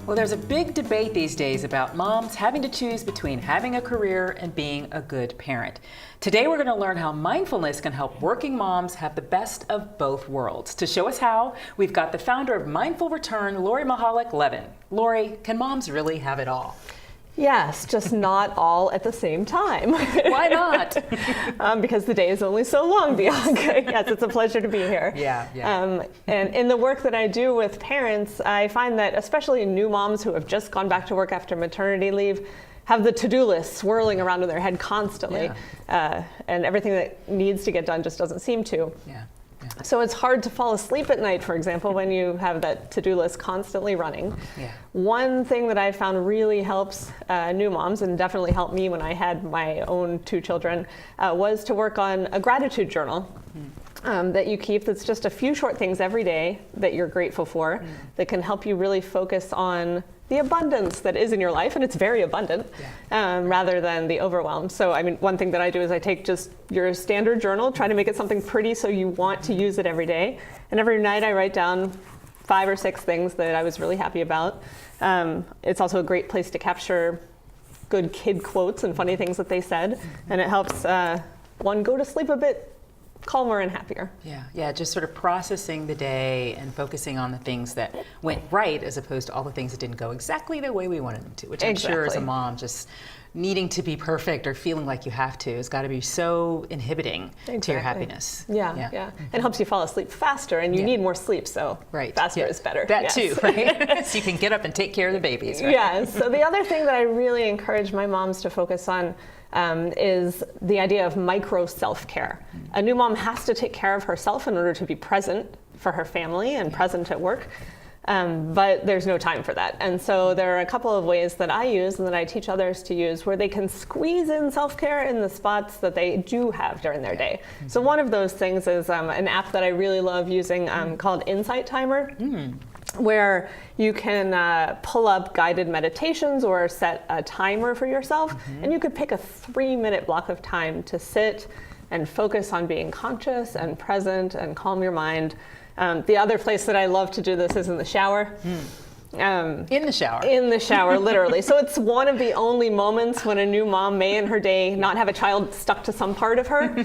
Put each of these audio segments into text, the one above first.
Well, there's a big debate these days about moms having to choose between having a career and being a good parent. Today, we're going to learn how mindfulness can help working moms have the best of both worlds. To show us how, we've got the founder of Mindful Return, Mihalich-Levin. Lori, can moms really have it all? Yes, just not all at the same time. Why not? Because the day is only so long, Bianca. Yes, it's a pleasure to be here. Yeah. And in the work that I do with parents, I find that especially new moms who have just gone back to work after maternity leave have the to-do list swirling around in their head constantly. And everything that needs to get done just doesn't seem to. Yeah. So it's hard to fall asleep at night, for example, when you have that to-do list constantly running. Yeah. One thing that I found really helps new moms, and definitely helped me when I had my own 2 children, was to work on a gratitude journal that you keep. That's just a few short things every day that you're grateful for that can help you really focus on the abundance that is in your life, and it's very abundant, rather than the overwhelm. So, I mean, one thing that I do is I take just your standard journal, try to make it something pretty so you want to use it every day. And every night I write down 5 or 6 things that I was really happy about. It's also a great place to capture good kid quotes and funny things that they said. And it helps one go to sleep a bit calmer and happier. Yeah, just sort of processing the day and focusing on the things that went right as opposed to all the things that didn't go exactly the way we wanted them to, which I'm sure as a mom, just needing to be perfect or feeling like you have to has got to be so inhibiting to your happiness. Yeah. It helps you fall asleep faster, and you need more sleep, so faster is better. That too, right? So you can get up and take care of the babies, right? Yeah, so the other thing that I really encourage my moms to focus on is the idea of micro self-care. A new mom has to take care of herself in order to be present for her family and present at work, but there's no time for that. And so there are a couple of ways that I use and that I teach others to use where they can squeeze in self-care in the spots that they do have during their day. So one of those things is an app that I really love using called Insight Timer. Where you can pull up guided meditations or set a timer for yourself, and you could pick a 3-minute block of time to sit and focus on being conscious and present and calm your mind. The other place that I love to do this is in the shower. In the shower? In the shower, literally. So it's one of the only moments when a new mom may in her day not have a child stuck to some part of her.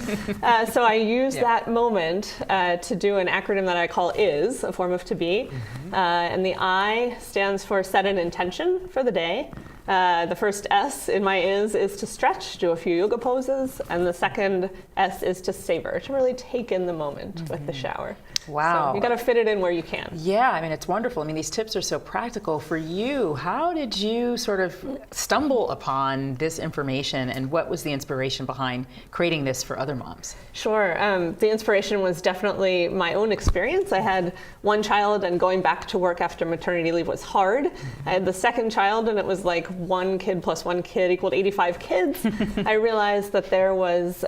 So I use that moment to do an acronym that I call IS, a form of to be. And the I stands for set an intention for the day. The first S in my is to stretch, do a few yoga poses. And the second S is to savor, to really take in the moment with the shower. Wow. So you got to fit it in where you can. Yeah, I mean, it's wonderful. I mean, these tips are so practical for you. How did you sort of stumble upon this information, and what was the inspiration behind creating this for other moms? Sure. The inspiration was definitely my own experience. I had one child, and going back to work after maternity leave was hard. I had the second child, and it was like 1 kid plus 1 kid equaled 85 kids. I realized that there was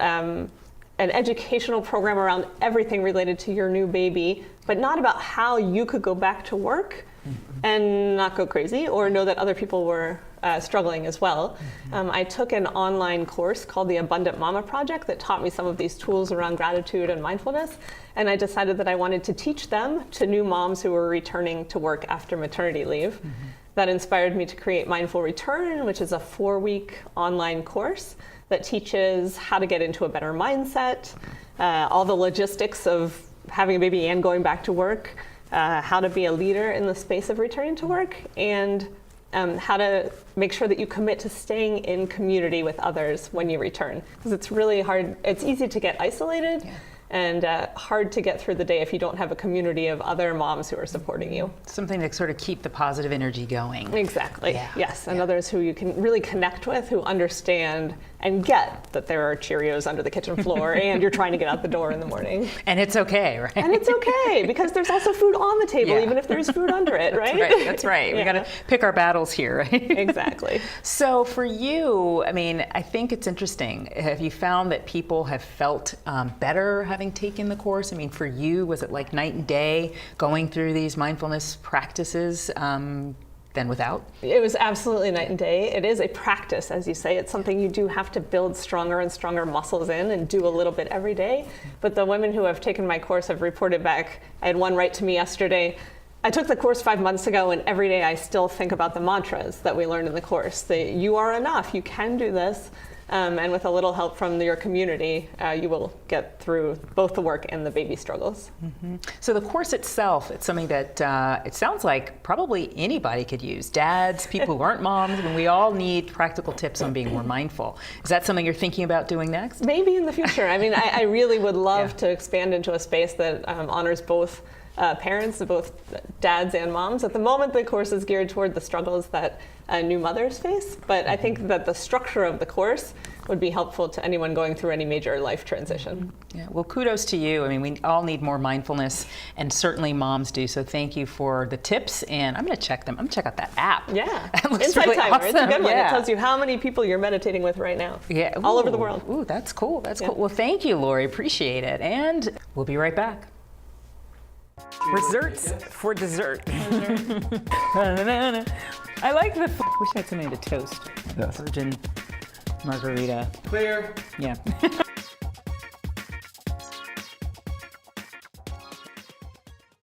an educational program around everything related to your new baby, but not about how you could go back to work and not go crazy or know that other people were struggling as well. I took an online course called the Abundant Mama Project that taught me some of these tools around gratitude and mindfulness, and I decided that I wanted to teach them to new moms who were returning to work after maternity leave. That inspired me to create Mindful Return, which is a 4-week online course that teaches how to get into a better mindset, all the logistics of having a baby and going back to work, how to be a leader in the space of returning to work, and how to make sure that you commit to staying in community with others when you return. Because it's really hard, it's easy to get isolated. And hard to get through the day if you don't have a community of other moms who are supporting you. Something to sort of keep the positive energy going. Exactly, yes. And others who you can really connect with, who understand and get that there are Cheerios under the kitchen floor and you're trying to get out the door in the morning. And it's okay, right? And it's okay, because there's also food on the table, even if there's food under it, right? That's right. We got to pick our battles here, right? Exactly. So for you, I mean, I think it's interesting. Have you found that people have felt better having having taken the course? I mean, for you, was it like night and day going through these mindfulness practices than without? It was absolutely night and day. It is a practice, as you say. It's something you do have to build stronger and stronger muscles in and do a little bit every day. But the women who have taken my course have reported back. I had one write to me yesterday. I took the course 5 months ago, and every day I still think about the mantras that we learned in the course. You are enough, you can do this. And with a little help from your community, you will get through both the work and the baby struggles. Mm-hmm. So the course itself, it's something that it sounds like probably anybody could use. Dads, people who aren't moms, and we all need practical tips on being more mindful. Is that something you're thinking about doing next? Maybe in the future. I mean, I really would love to expand into a space that honors both parents, both dads and moms. At the moment, the course is geared toward the struggles that new mothers face, but I think that the structure of the course would be helpful to anyone going through any major life transition. Yeah, well, kudos to you. I mean, we all need more mindfulness, and certainly moms do. So thank you for the tips, and I'm going to check them. I'm going to check out that app. Yeah, That looks Insight really Timer. awesome. It's a good one. Yeah. It tells you how many people you're meditating with right now. Yeah, all over the world. Ooh, that's cool. That's cool. Well, thank you, Lori. Appreciate it, and we'll be right back. Desserts for dessert. I like the. Wish I had something to toast. Yes. Virgin margarita. Clear. Yeah.